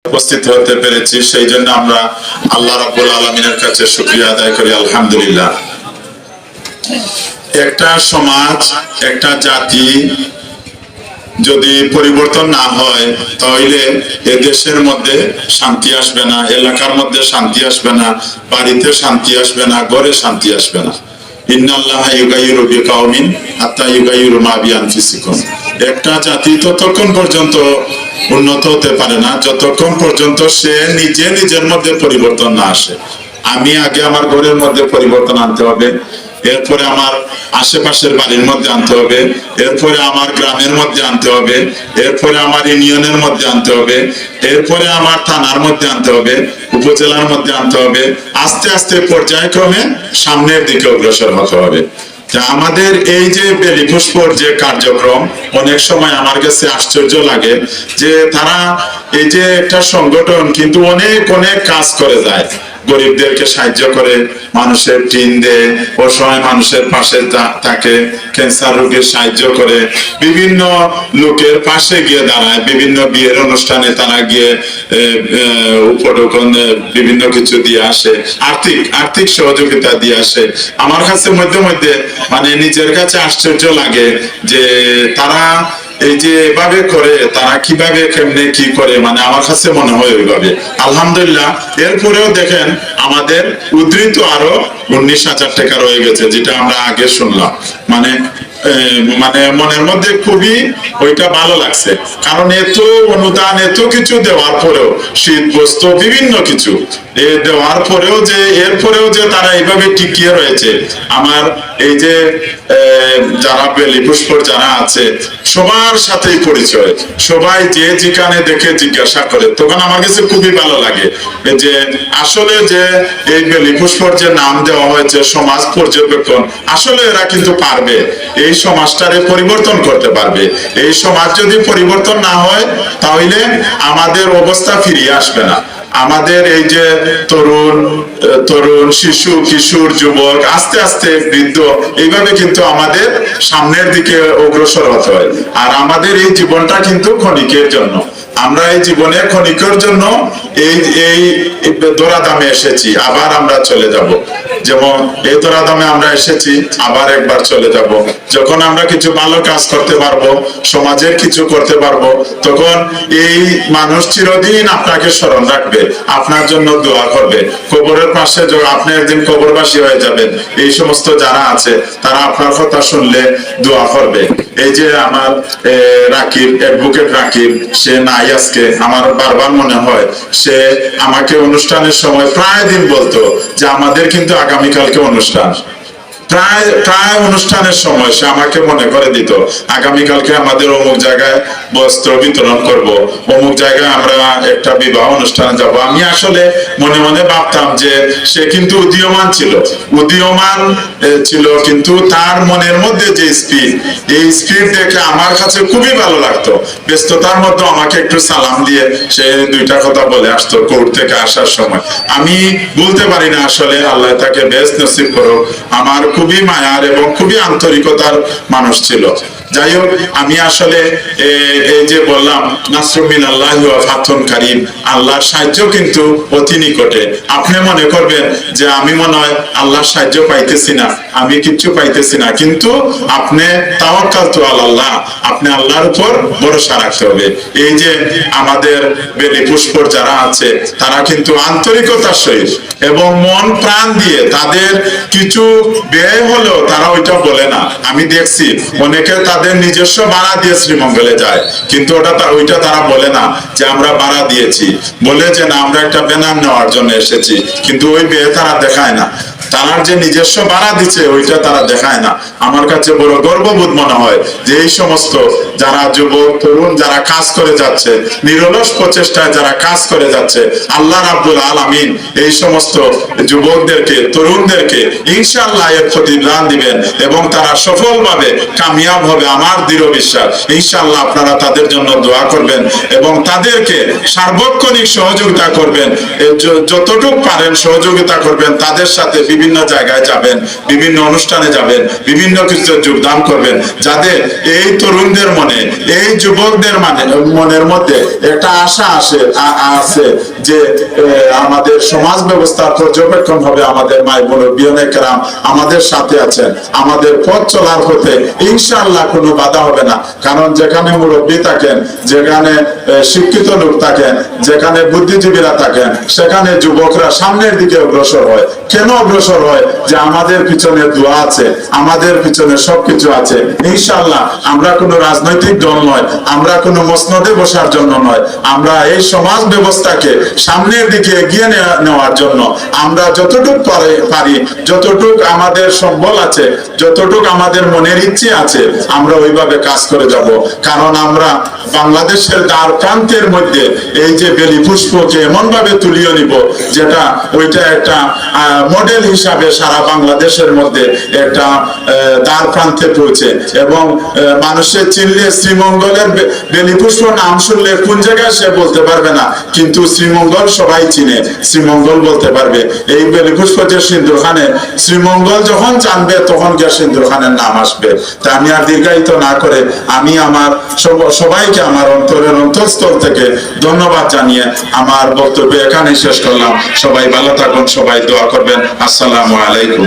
উপস্থিত হতে পেরেছি, সেই জন্য আমরা আল্লাহ রাব্বুল আলামিনের কাছে শুকরিয়া আদায় করি, আলহামদুলিল্লাহ। একটা সমাজ, একটা জাতি যদি পরিবর্তন না হয় তাহলে এ দেশের মধ্যে শান্তি আসবে না, এলাকার মধ্যে শান্তি আসবে না, বাড়িতে শান্তি আসবে না, ঘরে শান্তি আসবে না। ইন্নাল্লাহা ইউগাইয়িরু বিকাওমিন হাত্তা ইউগাইয়িরু মা বিআনফুসিকুম। একটা জাতি ততক্ষণ পর্যন্ত উন্নত হতে পারে না যতক্ষণ পর্যন্ত সে নিজে নিজের মধ্যে পরিবর্তন না আসে। আমি আগে আমার ঘরের মধ্যে পরিবর্তন আনতে হবে, এরপরে আমার আশেপাশের বাড়ির মধ্যে আনতে হবে, এরপরে আমার গ্রামের মধ্যে আনতে হবে, এরপরে আমার ইউনিয়নের মধ্যে আনতে হবে, এরপরে আমার থানার মধ্যে আনতে হবে, উপজেলার মধ্যে আনতে হবে। আস্তে আস্তে পর্যায়ক্রমে সামনের দিকে অগ্রসর হতে হবে। আমাদের এই যে বেলি পুষ্পর যে কার্যক্রম, অনেক সময় আমার কাছে আশ্চর্য লাগে যে তারা এই যে একটা সংগঠন কিন্তু অনেক অনেক কাজ করে যায়, গরিবদেরকে সাহায্য করে, মানুষের টিন দেয়, অসহায় মানুষের পাশে থাকে, ক্যান্সার রোগীর সাহায্য করে, বিভিন্ন লোকের পাশে গিয়ে দাঁড়ায়, বিভিন্ন বিয়ের অনুষ্ঠানে তারা গিয়ে উপঢৌকন বিভিন্ন কিছু দিয়ে আসে, আর্থিক সহযোগিতা দিয়ে আসে। আমার কাছে মধ্যে মধ্যে মানে নিজের কাছে আশ্চর্য লাগে যে তারা এই যে এভাবে করে, তারা কিভাবে কেমনে কি করে, মানে আমার কাছে মনে হয় ওইভাবে। আলহামদুলিল্লাহ, এরপরেও দেখেন আমাদের উদ্ধৃত আরো 19,000 টাকা রয়ে গেছে, যেটা আমরা আগে শুনলাম। মানে মনের মধ্যে খুবই ওইটা ভালো লাগছে, কারণ এত অনুদান এত কিছু দেওয়ার পরেও, শীত বস্ত্র বিভিন্ন কিছু দেওয়ার পরেও যে এরপরেও যে তারা এইভাবে টিকিয়ে রয়েছে। আমার এই যে যারা বেলি পুষ্পর যারা আছে সবার সাথেই পরিচয়, সবাই যে যেখানে দেখে জিজ্ঞাসা করে, তখন আমার কাছে খুবই ভালো লাগে যে আসলে যে এই বেলি পুষ্পর যে নাম দেওয়া হয়েছে সমাজ পর্যবেক্ষণ, আসলে এরা কিন্তু পারবে এই সমাজটারে পরিবর্তন করতে পারবে। এই সমাজ যদি পরিবর্তন না হয় তাহলে আমাদের অবস্থা ফিরিয়ে আসবে না। আমাদের এই যে তরুণ শিশু কিশোর যুবক আস্তে আস্তে বৃদ্ধ, এইভাবে কিন্তু আমাদের সামনের দিকে অগ্রসর হতে হয়। আর আমাদের এই জীবনটা কিন্তু ক্ষণিকের জন্য, আমরা এই জীবনে ক্ষণিকের জন্য এই দৌড়াধামে এসেছি, আবার আমরা চলে যাব। যেমন এই দৌড়াধামে আমরা এসেছি, আবার একবার চলে যাব। যখন আমরা কিছু ভালো কাজ করতে পারবো, সমাজের কিছু করতে পারবো, তখন এই মানুষ চিরদিন আপনাকে স্মরণ রাখবে, আপনার জন্য দোয়া করবে। কবরের পাশে আপনি একদিন কবরবাসী হয়ে যাবেন, এই সমস্ত যারা আছে তারা আপনার কথা শুনলে দোয়া করবে। এই যে আমার রাকিব, অ্যাডভোকেট রাকিব, সে নাই আজকে, আমার বারবার মনে হয় সে আমাকে অনুষ্ঠানের সময় প্রায় দিন বলতো যে আমাদের কিন্তু আগামীকালকে অনুষ্ঠান। প্রায় অনুষ্ঠানের সময় সে আমাকে মনে করে দিত আগামীকালকে আমাদের অমুক জায়গায় বস্ত্র বিতরণ করব, অমুক জায়গায় আমরা একটা বিবাহ অনুষ্ঠানে যাব। আমি আসলে মনে মনে ভাবতাম যে সে কিন্তু উদীয়মান ছিল, কিন্তু তার মনের মধ্যে যে স্পিড, এই স্পিড দেখে আমার কাছে খুবই ভালো লাগতো। ব্যস্ততার মধ্যে আমাকে একটু সালাম দিয়ে সে দুইটা কথা বলে আসতো কোর্ট থেকে আসার সময়। আমি বলতে পারি না, আসলে আল্লাহ তাকে বেশ নসিব করুক। আমার খুবই মায়ার এবং খুবই আন্তরিকতার মানুষ ছিল। যাই হোক, আমি আসলে এই যে বললাম নাসরুম মিনাল্লাহি ওয়া ফাতহুন কারীম, আল্লাহর সাহায্য কিন্তু অতি নিকটে। আপনি মনে করবেন যে আমি মনে হয় আল্লাহর সাহায্য পাইতেছি না, আমি কিচ্ছু পাইতেছি না, কিন্তু আপনি তাওয়াক্কালতু আলাল্লাহ, আপনি আল্লাহর উপর ভরসা রাখতে হবে। এই যে আমাদের বেলি পুষ্পর যারা আছে তারা কিন্তু আন্তরিকতার সহিত এবং মন প্রাণ দিয়ে, তাদের কিছু ব্যয় হলেও তারা ওইটা বলে না। আমি দেখছি অনেকে তাদের নিজস্ব ভাড়া দিয়ে শ্রীমঙ্গলে যায়, কিন্তু ওইটা তারা বলে না যে আমরা ভাড়া দিয়েছি, বলে যে না আমরা একটা ব্যানার নেওয়ার জন্য এসেছি, কিন্তু ওই ব্যয় তারা দেখায় না। তার যে নিজস্ব ভাড়া দিচ্ছে ওইটা তারা দেখায় না। আমার কাছে বড় গর্ববোধ মনে হয় যে এই সমস্ত যারা যুবক তরুণ যারা কাজ করে যাচ্ছে, নিরলস প্রচেষ্টায় যারা কাজ করে যাচ্ছে, আল্লাহ রাব্বুল আলামিন এই সমস্ত যুবকদেরকে তরুণদেরকে ইনশাআল্লাহ এর প্রতিদান দিবেন এবং তারা সফলভাবে কামিয়াব হবে। আমার দৃঢ় বিশ্বাস। ইনশাআল্লাহ আপনারা তাদের জন্য দোয়া করবেন এবং তাদেরকে সার্বক্ষণিক সহযোগিতা করবেন, যতটুকু পারেন সহযোগিতা করবেন। তাদের সাথে বিভিন্ন জায়গায় যাবেন, বিভিন্ন অনুষ্ঠানে যাবেন, বিভিন্ন কিছু যোগদান করবেন, যাতে এই তরুণদের মনে, এই যুবকদের মনের মধ্যে একটা আশা আছে যে আমাদের সমাজ ব্যবস্থার পর্যবেক্ষণ হবে, আমাদের মাই মুরব্বিয়ানে কেরাম আমাদের সাথে আছেন, আমাদের পথ চলার পথে ইনশাআল্লাহ কোনো বাধা হবে না। কারণ যেখানে মুরব্বী থাকেন, যেখানে শিক্ষিত লোক থাকেন, যেখানে বুদ্ধিজীবীরা থাকেন, সেখানে যুবকরা সামনের দিকে অগ্রসর হয়। কেন অগ্রসর হয়? যে আমাদের পিছনে দোয়া আছে, আমাদের পিছনে সবকিছু আছে। ইনশাআল্লাহ আমরা কোনো রাজনৈতিক দল নয়, আমরা কোনো মসনদে বসার জন্য নয়, আমরা এই সমাজ ব্যবস্থাকে সামনের দিকে এগিয়ে নেওয়ার জন্য আমরা যতটুকু পারি, যতটুকু আমাদের সম্বল আছে, যতটুকু আমাদের মনের ইচ্ছে আছে, আমরা ওইভাবে কাজ করে যাব। কারণ আমরা বাংলাদেশের দ্বার প্রান্তের মধ্যে এই যে বেলি পুষ্পকে এমন ভাবে তুলিয়ে নিব, যেটা ওইটা একটা মডেল হিসাবে সারা বাংলাদেশের মধ্যে একটা দ্বার প্রান্তে পৌঁছে। এবং মানুষের চিনলে শ্রীমঙ্গলের বেলি পুষ্প নাম শুনলে কোন জায়গায় সে বলতে পারবে না, কিন্তু শ্রীমঙ্গল সবাই চিনে, শ্রীমঙ্গল বলতে পারবে। এই বেলি পুষ্প যে সিন্দুর খানে, শ্রীমঙ্গল যখন জানবে তখন গিয়ে সিন্দুর খানের নাম আসবে। তা আমি আর দীর্ঘায়িত না করে আমি আমার সবাইকে আমার অন্তরের অন্তঃস্থল থেকে ধন্যবাদ জানিয়ে আমার বক্তব্য এখানে শেষ করলাম। সবাই ভালো থাকুন, সবাই দোয়া করবেন। আসসালামু আলাইকুম।